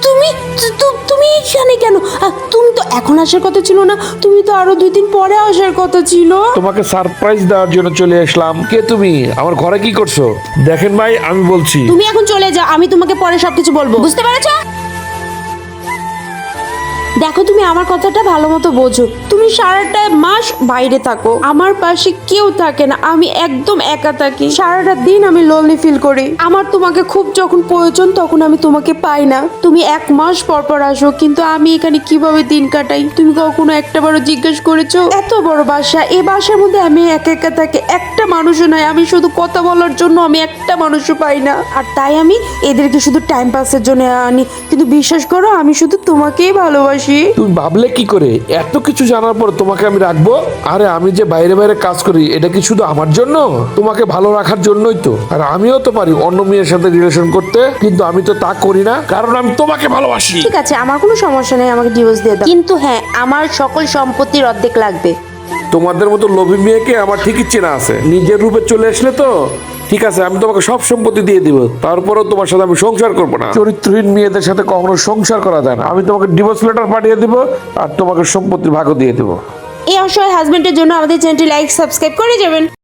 তুমি তুমি এখানে কেন? তুমি তো এখন আসার কথা ছিল না, তুমি তো আরো 2 দিন পরে আসার কথা ছিল। তোমাকে সারপ্রাইজ দেওয়ার জন্য চলে আসলাম। কে তুমি? আমার ঘরে কি করছো? দেখেন ভাই, আমি বলছি তুমি এখন চলে যাও, আমি তোমাকে পরে সবকিছু বলবো, বুঝতে পেরেছো? দেখো, তুমি আমার কথাটা ভালো মতো বোঝো। তুমি সারাটা মাস বাইরে থাকো, আমার পাশে কেউ থাকে না, আমি একদম একা থাকি। সারাটা দিন আমি লোনলি ফিল করি। আমার তোমাকে খুব যখন প্রয়োজন তখন আমি তোমাকে পাই না। তুমি 1 মাস পর পর আসো, কিন্তু আমি এখানে কিভাবে দিন কাটাই তুমি কখনো একটাবারও জিজ্ঞেস করেছো? এত বড় বাসা, এই বাসার মধ্যে আমি একা একা থাকি, একটা মানুষও নাই। আমি শুধু কথা বলার জন্য আমি একটা মানুষও পাই না, আর তাই আমি এদেরকে শুধু টাইম পাসের জন্য আনি। কিন্তু বিশ্বাস করো, আমি শুধু তোমাকেই ভালোবাসি। তুমি ভাবলে কি করে এত কিছু জানার পর তোমাকে আমি রাখবো? আরে আমি যে বাইরে বাইরে কাজ করি, এটা কি শুধু আমার জন্য? তোমাকে ভালো রাখার জন্যই তো। আর আমিও তো পারি অন্য মেয়ের সাথে রিলেশন করতে, কিন্তু আমি তো তা করি না, কারণ আমি তোমাকে ভালোবাসি। ঠিক আছে, আমার কোনো সমস্যা নেই, আমাকে ডিভোর্স দিয়ে দাও। কিন্তু হ্যাঁ, আমার সকল সম্পত্তির অর্ধেক লাগবে। তোমাদের মতো লোভী মেয়েকে আমার ঠিকই চেনা আছে। নিজের রূপে চলে আসলে তো ঠিক আছে, আমি তোমাকে সব সম্পত্তি দিয়ে দিব, তারপরেও তোমার সাথে আমি সংসার করবো না। চরিত্রহীন মেয়েদের সাথে কখনো সংসার করা যায় না। আমি তোমাকে ডিভোর্স লেটার পাঠিয়ে দিব, আর তোমাকে সম্পত্তির ভাগও দিয়ে দিব। এই অসহায় হাজবেন্ডের জন্য আমাদের চ্যানেলটি লাইক সাবস্ক্রাইব করে যাবেন।